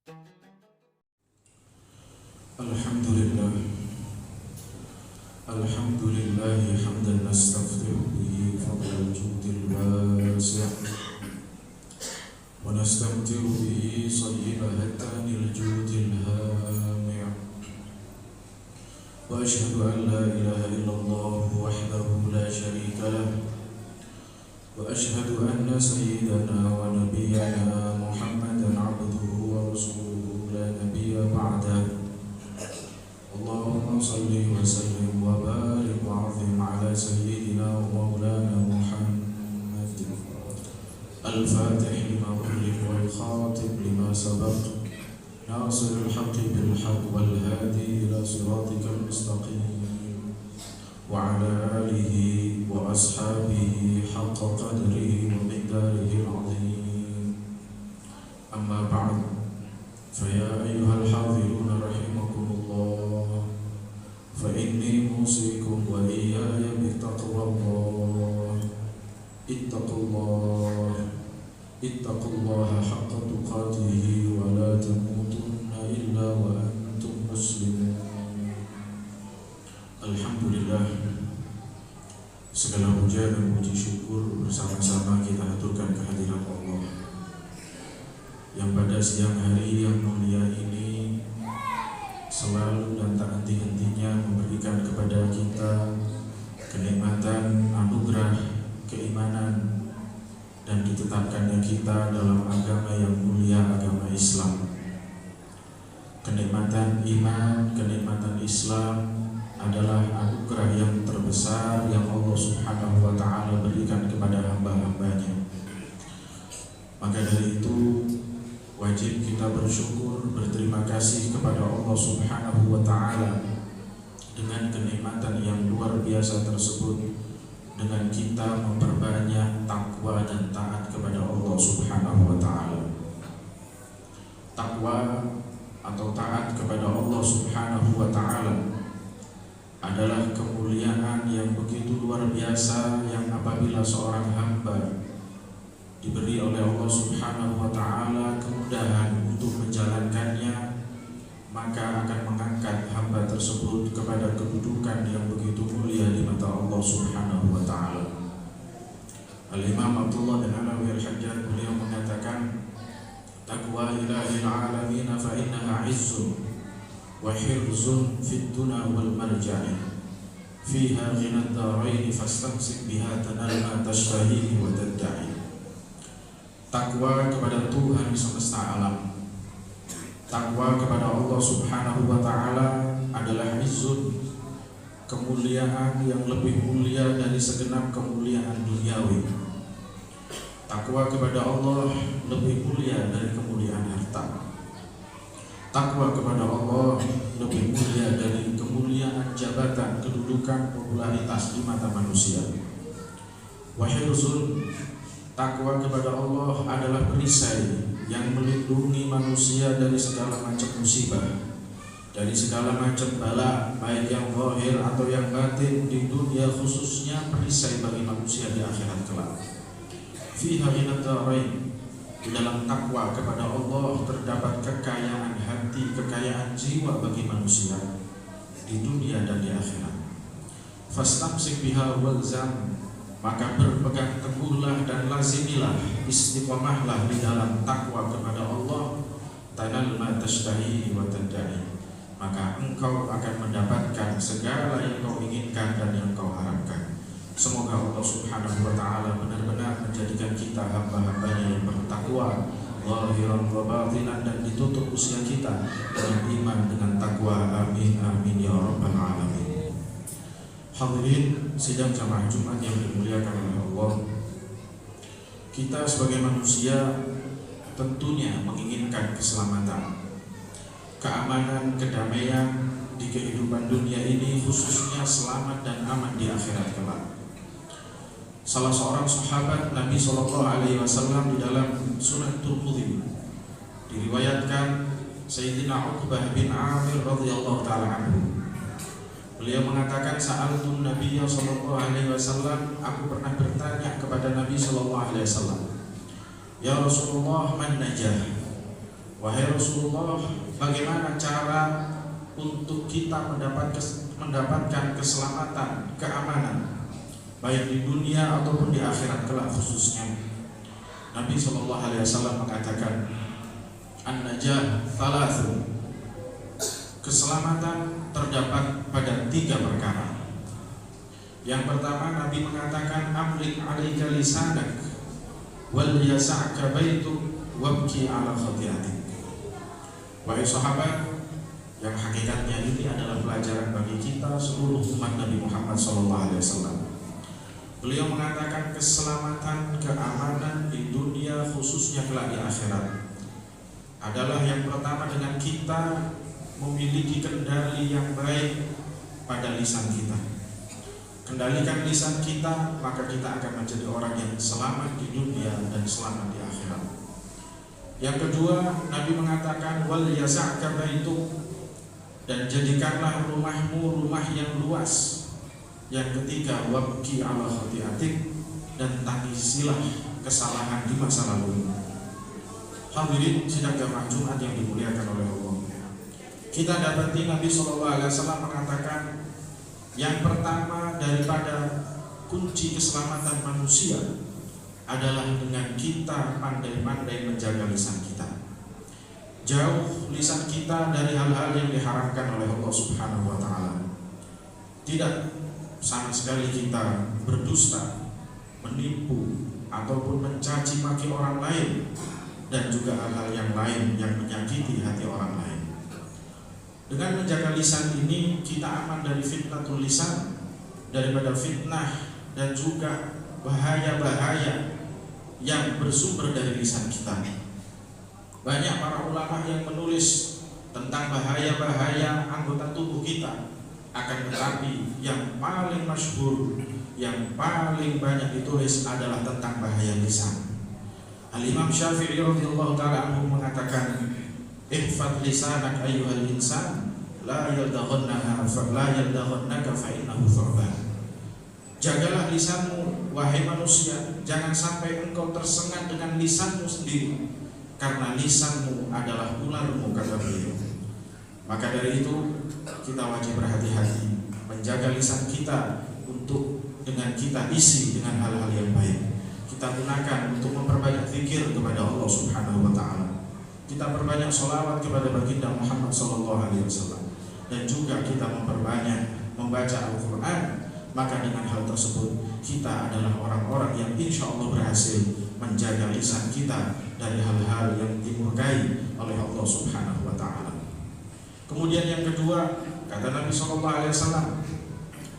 Alhamdulillah, alhamdulillah hamdan nastaghfiru bihi fadlal judil wasi' wa nastamtiru bihi sayyibahatanil judil hami' wa ashhadu an la ilaha illallah wahdahu la sharika lah wa ashhadu anna sayyidana wa nabiyyana Muhammadan abduhu wa rasuluhu la nabiyya ba'dahu. Allahumma salli wa sallim wa barik wa azim ala sayyidina wa maulana Muhammad al-fatih lima ughliq wal khatib lima sabaq nasir al-haqqi bil haqq wal hadi ila siratikal mustaqim wa ala alihi wa ashabihi haqqa qadrihi wa miqdarihi al-azim. Amma ba'd, fa ya ayyuhal hadiruna rahimakumullah, fa inni musikum wa iyaya bittaqwallah. Ittaqullaha haqqa tuqatihi wa la tamutunna illa wa antum muslimun. Alhamdulillah, segala puja dan puji syukur bersama-sama kita aturkan kehadiran Allah yang pada siang hari yang mulia ini selalu dan tak henti-hentinya memberikan kepada kita kenikmatan, anugerah, keimanan, dan ditetapkannya kita dalam agama yang mulia, agama Islam. Kenikmatan iman, kenikmatan Islam adalah anugerah yang terbesar yang Allah Subhanahu wa Ta'ala berikan kepada hamba-hambanya. Maka dari itu wajib kita bersyukur, berterima kasih kepada Allah Subhanahu wa Ta'ala dengan kenikmatan yang luar biasa tersebut, dengan kita memperbanyak takwa dan taat kepada Allah Subhanahu wa Ta'ala. Takwa atau taat kepada Allah Subhanahu wa Ta'ala adalah kemuliaan yang begitu luar biasa, yang apabila seorang hamba diberi oleh Allah Subhanahu wa Ta'ala kemudahan untuk menjalankannya, maka akan mengangkat hamba tersebut kepada kedudukan yang begitu mulia di mata Allah Subhanahu wa Ta'ala. Al-Imam Abdullah bin Alawi al-Hajjaj beliau mengatakan, taqwa ilahil alamin fa innaha izzun wa hirzun fid dunya wal marja'i fiha ghinad darain fastamsik biha tanal ma tashtahihi wa tadda'i. Takwa kepada Tuhan semesta alam, takwa kepada Allah Subhanahu wa Ta'ala adalah izzun, kemuliaan yang lebih mulia dari segenap kemuliaan duniawi. Takwa kepada Allah lebih mulia dari kemuliaan harta. Takwa kepada Allah lebih mulia dari kemuliaan jabatan, kedudukan, popularitas di mata manusia. Wahirzun, takwa kepada Allah adalah perisai yang melindungi manusia dari segala macam musibah, dari segala macam bala, baik yang zahir atau yang batin di dunia, khususnya perisai bagi manusia di akhirat kelak. Fiha ghinad darain, di dalam takwa kepada Allah terdapat kekayaan hati, kekayaan jiwa bagi manusia di dunia dan di akhirat. Fastamsik biha walzam, maka berpegang teguhlah dan lazimilah, istiqomahlah di dalam takwa kepada Allah. Tanal ma tashtahi wa tadda'i, maka engkau akan mendapatkan segala yang kau inginkan dan yang kau harapkan. Semoga Allah Subhanahu wa Ta'ala benar-benar menjadikan kita hamba-hambanya yang bertakwa zahiran wa batinan, dan ditutup usia kita dengan iman, dengan takwa. Amin amin ya rabbal alamin. Hadirin sidang jamaah Jumat yang dimuliakan oleh Allah, kita sebagai manusia tentunya menginginkan keselamatan, keamanan, kedamaian di kehidupan dunia ini, khususnya selamat dan aman di akhirat kelak. Salah seorang sahabat Nabi SAW di dalam Sunan Tirmidzi diriwayatkan, Sayyidina Uqbah bin Amir radhiyallahu ta'ala anhu, beliau mengatakan, sa'altun Nabiya sallallahu alaihi wasallam, aku pernah bertanya kepada Nabi sallallahu alaihi wasallam, ya Rasulullah, man najah? wahai Rasulullah, bagaimana cara untuk kita mendapatkan keselamatan, keamanan, baik di dunia ataupun di akhirat kelak khususnya? Nabi SAW mengatakan, an-najah thalathu, keselamatan terdapat pada 3 perkara. Yang pertama, Nabi mengatakan, amlik 'alaika lisanak wal yas'aka baituk wabki 'ala khati'atik. Wahai sahabat, yang hakikatnya ini adalah pelajaran bagi kita seluruh umat Nabi Muhammad SAW. Beliau mengatakan keselamatan, keamanan di dunia khususnya kelak di akhirat adalah yang pertama dengan kita memiliki kendali yang baik pada lisan kita. Kendalikan lisan kita, maka kita akan menjadi orang yang selamat di dunia dan selamat di akhirat. Yang kedua, Nabi mengatakan wal yas'aka baituk, dan jadikanlah rumahmu rumah yang luas. Yang ketiga, wabki 'ala khati'atik, dan tangisilah kesalahan di masa lalu. Hadirin sidang jamaah Jumat yang dimuliakan oleh Allah, kita dapati Nabi SAW mengatakan yang pertama daripada kunci keselamatan manusia adalah dengan kita pandai-pandai menjaga lisan kita. Jauh lisan kita dari hal-hal yang diharamkan oleh Allah Subhanahu wa Ta'ala. Tidak sama sekali kita berdusta, menipu, ataupun mencaci maki orang lain, dan juga hal-hal yang lain yang menyakiti hati orang lain. Dengan menjaga lisan ini, kita aman dari fitnatul lisan, daripada fitnah dan juga bahaya-bahaya yang bersumber dari lisan kita. Banyak para ulama yang menulis tentang bahaya-bahaya anggota tubuh kita, akan tetapi yang paling masyhur, yang paling banyak ditulis adalah tentang bahaya lisan. Al-Imam Syafi'i radhiyallahu ta'ala anhu mengatakan, ihfad lisanak ayyuhal insan, la yaldaghannaka fa innahu thurban. Jagalah lisanmu wahai manusia, jangan sampai engkau tersengat dengan lisanmu sendiri, karena lisanmu adalah ularmu, kata beliau. Maka dari itu kita wajib berhati-hati menjaga lisan kita untuk dengan kita isi dengan hal-hal yang baik. Kita gunakan untuk memperbanyak zikir kepada Allah Subhanahu wa Ta'ala. Kita perbanyak sholawat kepada baginda Muhammad SAW, dan juga kita memperbanyak membaca Al-Quran. Maka dengan hal tersebut kita adalah orang-orang yang insya Allah berhasil menjaga lisan kita dari hal-hal yang dimurkai oleh Allah Subhanahu wa Ta'ala. Kemudian yang kedua, kata Nabi SAW,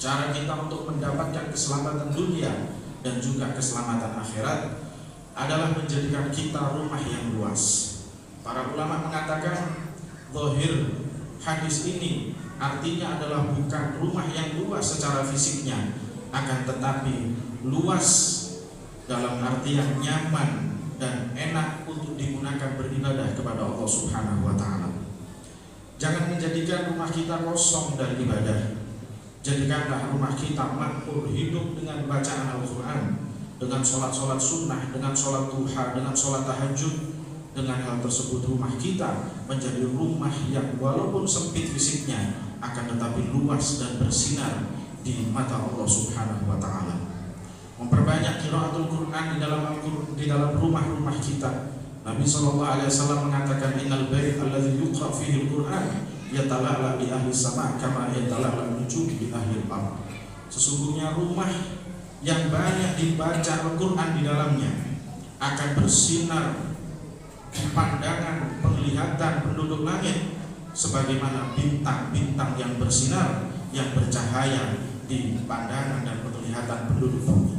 cara kita untuk mendapatkan keselamatan dunia dan juga keselamatan akhirat adalah menjadikan kita rumah yang luas. Para ulama mengatakan zahir hadis ini artinya adalah bukan rumah yang luas secara fisiknya, akan tetapi luas dalam arti yang nyaman dan enak untuk digunakan beribadah kepada Allah Subhanahu wa Ta'ala. Jangan menjadikan rumah kita kosong dari ibadah. Jadikanlah rumah kita makmur, hidup dengan bacaan Al-Quran, dengan sholat-sholat sunnah, dengan sholat duha, dengan sholat tahajud. Dengan hal tersebut rumah kita menjadi rumah yang walaupun sempit fisiknya, akan tetapi luas dan bersinar di mata Allah Subhanahu wa Ta'ala. Memperbanyak qiraatul Quran di dalam rumah-rumah kita. Nabi SAW mengatakan, innal bait alladzi yuqra fihi al-Quran yatala'la li ahli sama' kama yatala'la nujum li ahli al-ard. Sesungguhnya rumah yang banyak dibaca Al-Quran di dalamnya akan bersinar pandangan penglihatan penduduk langit sebagaimana bintang-bintang yang bersinar, yang bercahaya di pandangan dan penglihatan penduduk bumi.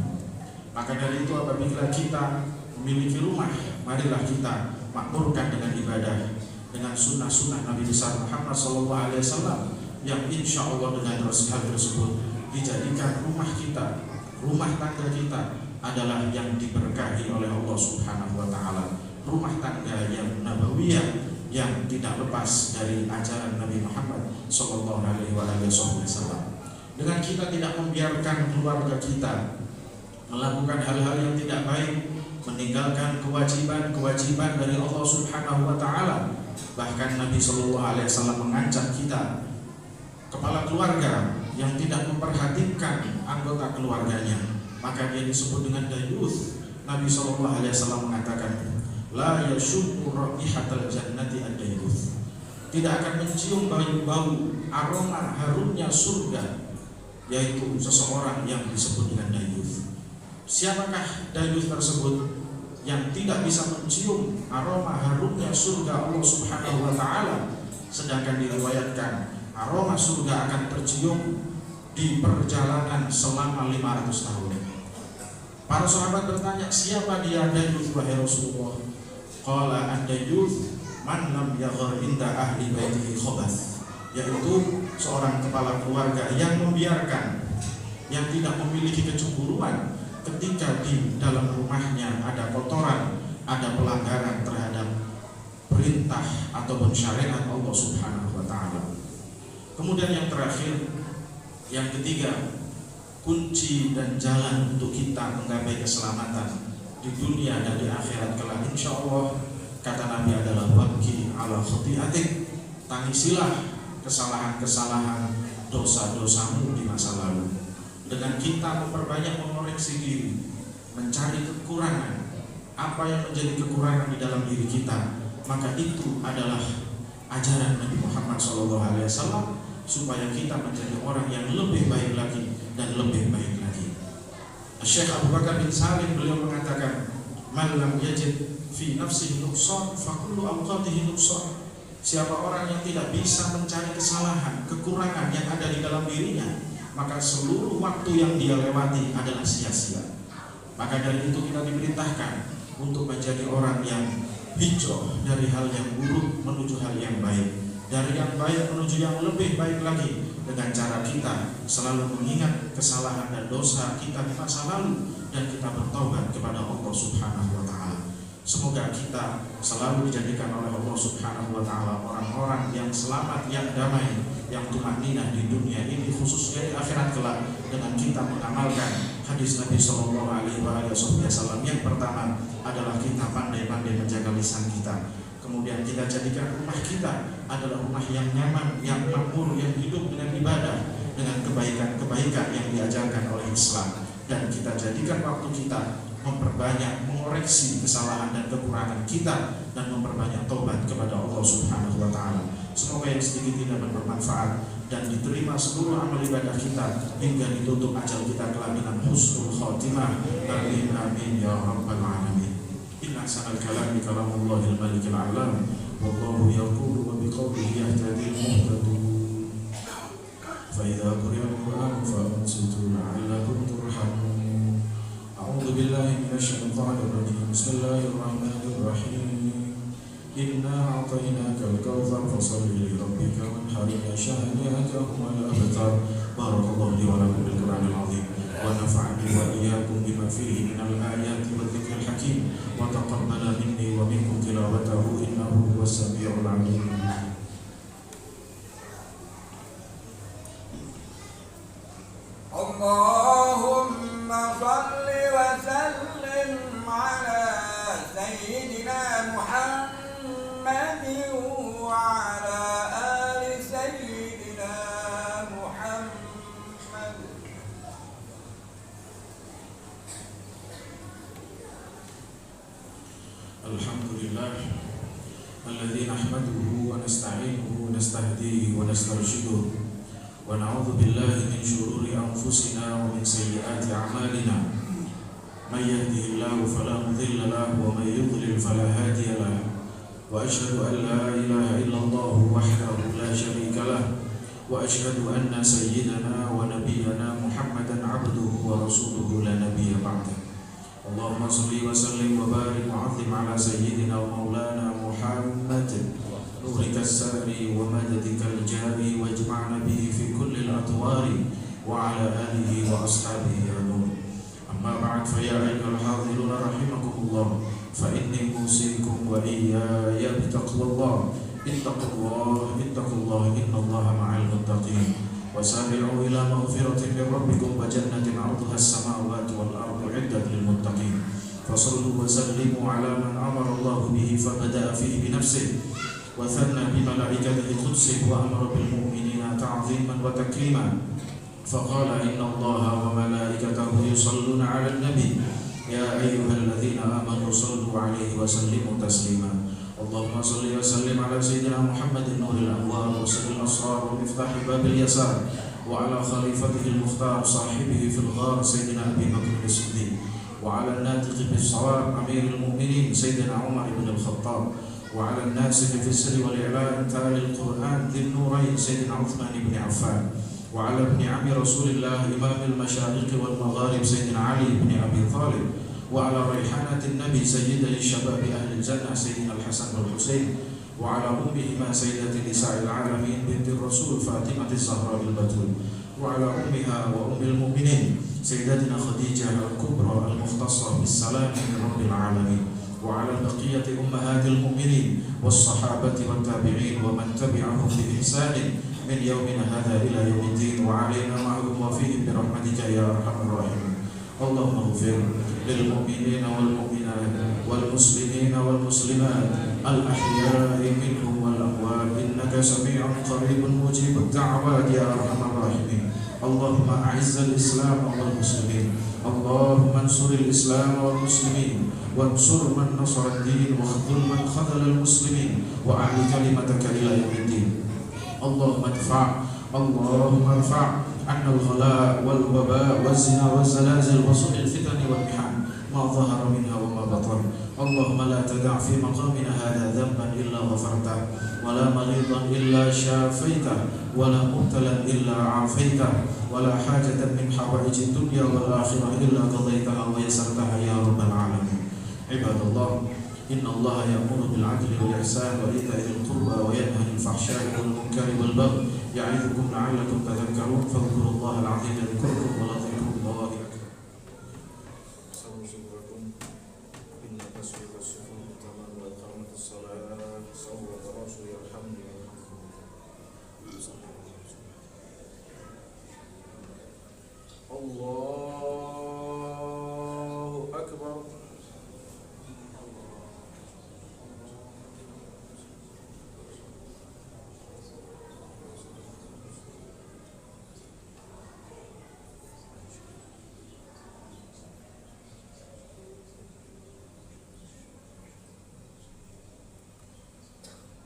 Maka dari itu apabila kita memiliki rumah, marilah kita makmurkan dengan ibadah, dengan sunnah-sunnah Nabi besar Muhammad SAW, yang insya Allah dengan hal tersebut dijadikan rumah kita, rumah tangga kita adalah yang diberkahi oleh Allah Subhanahu wa Ta'ala. Rumah tangga yang nabawiyah, yang tidak lepas dari ajaran Nabi Muhammad SAW. Dengan kita tidak membiarkan keluarga kita melakukan hal-hal yang tidak baik, meninggalkan kewajiban-kewajiban dari Allah Subhanahu wa taala. Bahkan Nabi sallallahu alaihi wasallam mengancam kita, kepala keluarga yang tidak memperhatikan anggota keluarganya, maka dia disebut dengan dayuth. Nabi sallallahu alaihi wasallam mengatakan, la yashuddu raihatal jannati ad-dayuth. Tidak akan mencium bau aroma harumnya surga, yaitu seseorang yang disebut dengan dayuth. Siapakah dayuth tersebut? Yang tidak bisa mencium aroma harumnya surga Allah Subhanahu wa taala, sedangkan diriwayatkan aroma surga akan tercium di perjalanan selama 500 tahun. Para sahabat bertanya, siapa dia dayuth wahai Rasulullah? Qala ad-dayuth man lam yaghar inda ahli baitihi khabath, yaitu seorang kepala keluarga yang membiarkan, yang tidak memiliki kecemburuan ketika di dalam rumahnya ada kotoran, ada pelanggaran terhadap perintah ataupun syariat Allah Subhanahu wa taala. Kemudian yang terakhir, yang ketiga, kunci dan jalan untuk kita menggapai keselamatan di dunia dan di akhirat kelak insyaallah, kata Nabi adalah wabki ala khati'atik, tangisilah kesalahan-kesalahan dosa-dosamu di masa lalu. Dengan kita memperbanyak mengoreksi diri, mencari kekurangan, apa yang menjadi kekurangan di dalam diri kita, maka itu adalah ajaran Nabi Muhammad SAW, supaya kita menjadi orang yang lebih baik lagi dan lebih baik lagi. Syekh Abu Bakar bin Salim beliau mengatakan, man lam yajid fi nafsihi nuqsan fa kullu awqatihi nuqsan. Siapa orang yang tidak bisa mencari kesalahan, kekurangan yang ada di dalam dirinya, maka seluruh waktu yang dia lewati adalah sia-sia. Maka dari itu kita diperintahkan untuk menjadi orang yang hijrah dari hal yang buruk menuju hal yang baik, dari yang baik menuju yang lebih baik lagi, dengan cara kita selalu mengingat kesalahan dan dosa kita di masa lalu dan kita bertaubat kepada Allah Subhanahu wa taala. Semoga kita selalu dijadikan oleh Allah Subhanahu wa taala orang-orang yang selamat, yang damai, yang tumaninah di dunia ini, khususnya di akhirat kelak, dengan kita mengamalkan hadis Nabi sallallahu alaihi wasallam. Yang pertama adalah kita pandai-pandai menjaga lisan kita. Kemudian kita jadikan rumah kita adalah rumah yang nyaman, yang makmur, yang hidup dengan ibadah, dengan kebaikan-kebaikan yang diajarkan oleh Islam. Dan kita jadikan waktu kita memperbanyak mengoreksi kesalahan dan kekurangan kita, dan memperbanyak taubat kepada Allah Subhanahu wa taala. Semoga yang sedikit ini bermanfaat dan diterima seluruh amal ibadah kita hingga ditutup ajal kita kelak dengan husnul khatimah. Amin amin ya rabbal alamin. Inna sanal kalami kalamullahil malikil alam, wallahu yaqulu wa biqawlihi yahtadil muhtadun. Fa idza quri'al Qur'an fa'ansitu la'allakum turhamun. A'udzu billahi minasyaitonir rajim. Bismillahirrahmanirrahim. Inna a'tainakal kautsar fasholli li rabbika wanhar inna shani'aka huwal abtar. Barakallahu li wa lakum bil Qur'anil 'azim wa nafa'ani wa iyyakum bima fihi minal ayati wadh-dhikril hakim wa taqabbala minni wa minkum tilawatahu innahu huwas samiul 'alim. Allahumma shalli wa sallim ala sayyidina Muhammadin wa ala ali sayyidina Muhammad. Alhamdulillah alladzi nahmaduhu wa nasta'inuhu wa nastahdihi wa nastarshiduhu wa na'udzu billahi min shururi anfusina wa min sayyiati a'malina. May yahdihillahu fala mudilla lahu wa may yudlil fala hadiya lahu. Wa asyhadu an la ilaha illallah wahdahu la syarika lahu wa asyhadu anna sayyidana wa nabiyyana Muhammadan 'abduhu wa rasuluhu la nabiyya ba'dahu. Allahumma shalli wa sallim wa barik wa 'azzim ala sayyidina wa maulana Muhammad nurika as-sari wa madadika al-jari wa ijma'na bihi fi kulli al-atwari wa ala alihi wa ashabihi ya nur. Amma ba'd, fa ya ayyuhal hadiruna rahimakumullah, fa inni usikum wa iyaya bi taqwallah. Ittaqullah innallaha ma'al muttaqin. Wasari'u ila maghfiratin min rabbikum wa jannatin 'arduha as-samawati wal ardu 'iddat lil muttaqin. فصلوا وسلموا على من أمر الله به فبدأ فيه بنفسه وثنى بملائكته قدسه وأمر بالمؤمنين تعظيما وتكريما فقال إن الله وملائكته يصلون على النبي يا أيها الذين آمنوا صلوا عليه وسلموا تسليما اللهم صل وسلم على سيدنا محمد نور الأنوار وسر الأسرار ومفتاح باب اليسار وعلى خليفته المختار صاحبه في الغار سيدنا أبي بكر الصديق وعلى الناطق بالصواب أمير المؤمنين سيدنا عمر بن الخطاب وعلى الناسخ في السر والإعلان تالي القرآن ذي النورين سيدنا عثمان بن عفان وعلى ابن عم رسول الله إمام المشارق والمغارب سيدنا علي بن أبي طالب وعلى ريحانة النبي سيدة الشباب أهل الجنة سيدنا الحسن والحسين وعلى أمهما سيدة نساء العالمين بنت الرسول فاطمة الزهراء البتول وعلى أمها وأم المؤمنين سيدتنا خديجة الكبرى المختصة بالسلام من رب العالمين وعلى بقية أمهات المؤمنين والصحابة والتابعين ومن تبعهم بإحسان من يومنا هذا إلى يوم الدين وعلينا معهم وفيهم برحمتك يا أرحم الراحمين اللهم اغفر للمؤمنين والمؤمنات والمسلمين والمسلمات الأحياء منهم والأموات إنك سميع قريب مجيب الدعوات يا أرحم الراحمين اللهم أعز الإسلام والمسلمين اللهم انصر الإسلام والمسلمين وانصر من نصر الدين واخذل من خذل المسلمين وأعل كلمتك إلى يوم الدين اللهم ارفع عنا الغلاء والوباء والزنا والزلازل وسوء الفتن والمحن ما ظهر منها وما بطن اللهم لا تدع في مقامنا هذا ذنبا إلا غفرته ولا مريضا إلا شافيته ولا مبتلا إلا عافيته ولا حاجة من حوائج الدنيا والآخرة إلا قضيتها ويسرتها يا رب العالمين عباد الله إن الله يأمر بالعدل والإحسان وإيتاء ذي القربى وينهى عن الفحشاء والمنكر والبغي يعظكم لعلكم تذكرون فاذكروا الله العظيم يذكركم ولذكر الله أكبر سووا صدوركم إن تسويق الصفوف تمام وإقامة الصلاة سووا تراصوا يرحمني الله أكبر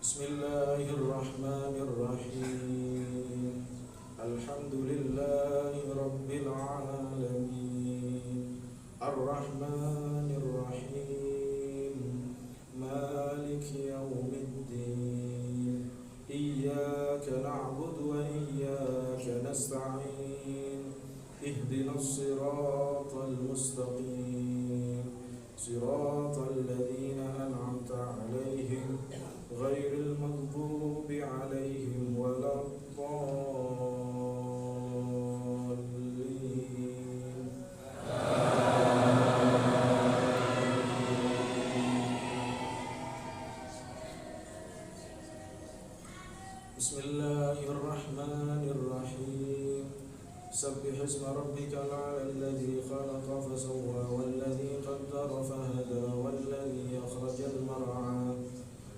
بسم الله الرحمن الرحيم الحمد لله رب العالمين الرحمن الرحيم مالك يوم الدين إياك نعبد وإياك نستعين اهدنا الصراط المستقيم صراط الذين أنعمت عليهم غير المغضوب عليهم ولا الضالين بسم الله الرحمن الرحيم سبح اسم ربك الأعلى الذي خلق فسوى والذي قدر فهدى والذي أخرج المرعى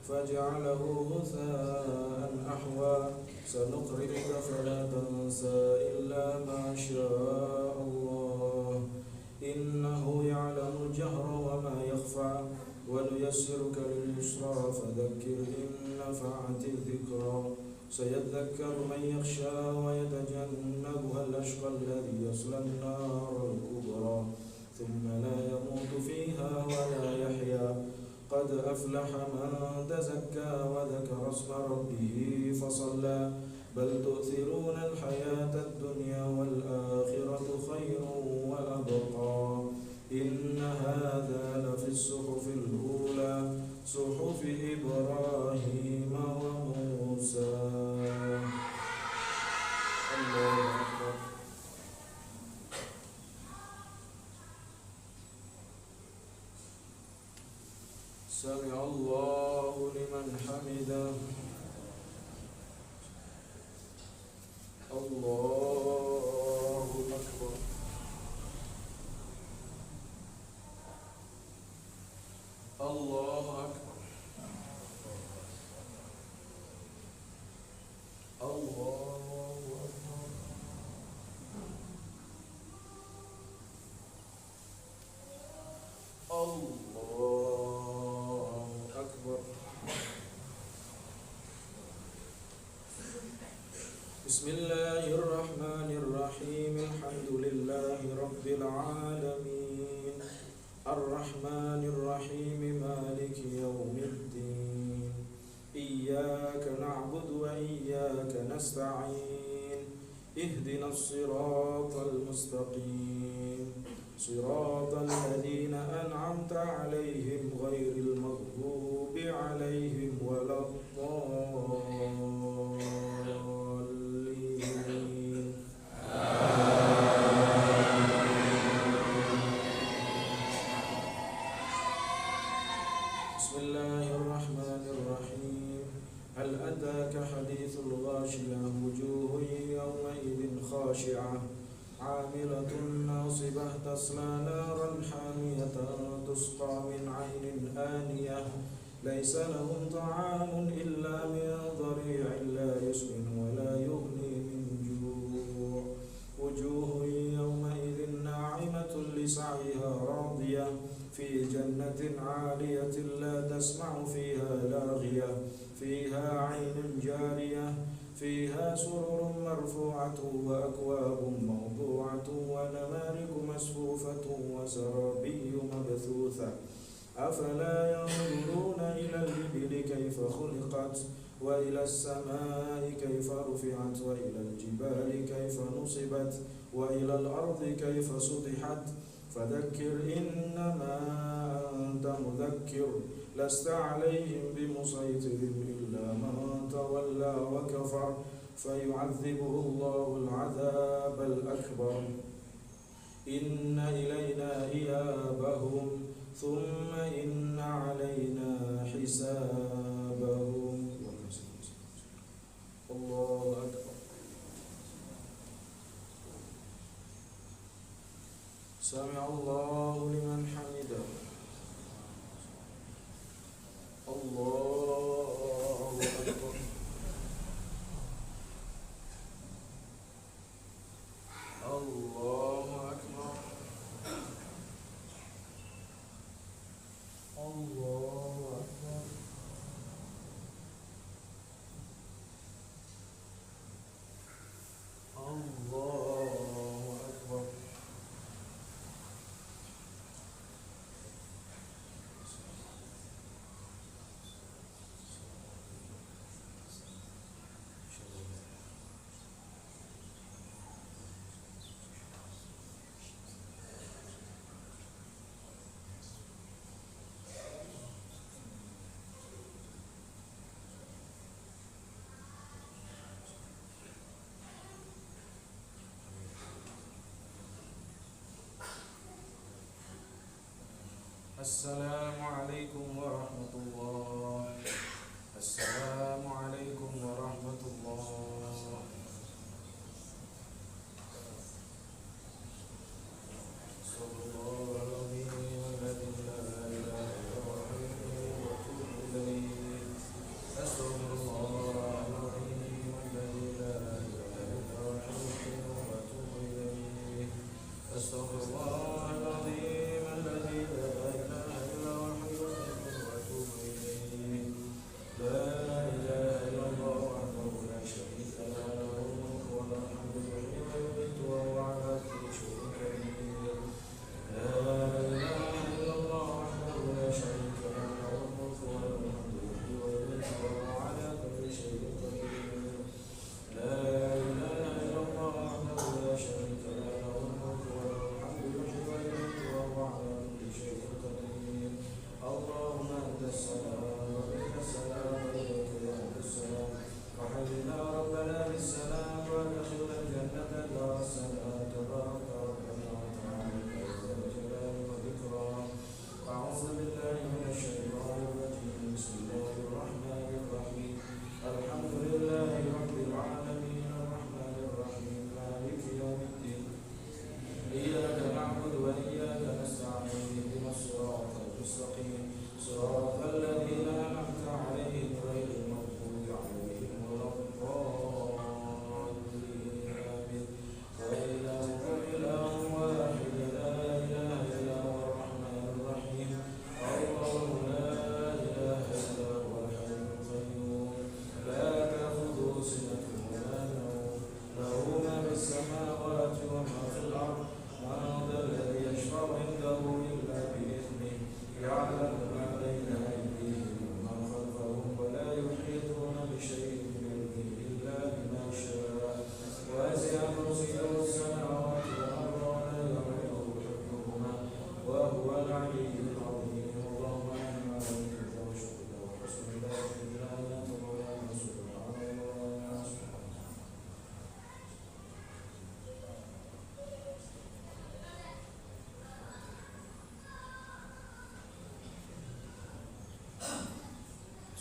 فجعله غثاء أحوى سنقرئك فلا تنسى إلا ما شاء الله إنه يعلم الجهر وما يخفى ونيسرك لليسرى فذكر إن نفعت الذكرى سيذكر من يخشى ويتجنبها الأشقى الذي يصلى النار الكبرى ثم لا يموت فيها ولا يحيا قد أفلح من تزكى وذكر اسم ربه فصلى بل تؤثرون الحياة الدنيا والآخرة خير وأبقى إن هذا لفي الصحف الأولى صحف إبراهيم وموسى الله أكبر سمع الله لمن حمده الله أكبر Bismillahirrahmanirrahim. Alhamdulillahi rabbil alamin. Ar-Rahmanir-Rahim. Maliki yaumiddin. Iyyaka na'budu wa iyyaka nasta'in. Ihdinas siratal mustaqim. Siratal ladzina an'amta 'alaihim ghairil maghdubi 'alaihim waladdallin. Bismillahirrahmanirrahim. Hal ataka hadithul ghashiyah wujuhun yawmaidin khashi'ah 'amilatun nasibah tasla naran hamiyatan tusqa min 'ainin aniyah laysa lahum ta'amun illa min dhari'in la yusmin wa la yughni min ju' wujuhun yawmaidin na'imatun li sa'yiha radiyah في جنة عالية لا تسمع فيها لاغية فيها عين جارية فيها سرر مرفوعة وأكواب موضوعة ونمارق مسفوفة وزرابي مبثوثة أفلا ينظرون إلى الإبل كيف خلقت وإلى السماء كيف رفعت وإلى الجبال كيف نصبت وإلى الأرض كيف سطحت فذكر إنما أنت مذكر لست عليهم بمسيطر إلا من تولى وكفر فيعذبه الله العذاب الأكبر إن إلينا إيابهم ثم إن علينا حسابهم. الله أكبر. سمع الله لمن حمده. الله أكبر. الله أكبر. الله أكبر. الله أكبر. Assalamualaikum warahmatullahi. Assalamualaikum warahmatullahi. Astaghfirullahaladzim alladzi la ilaha illa huwa al-hayyul qayyum wa atubu ilaih. La ilaha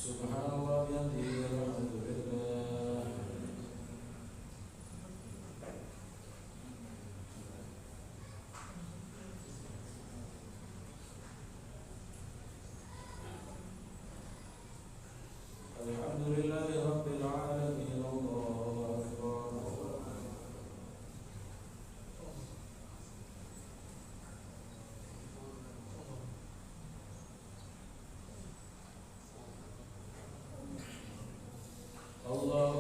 Subhanallah bihamdihi walhamdulillah. Alhamdulillahi rabbil alamin. Allahu akbar. Allah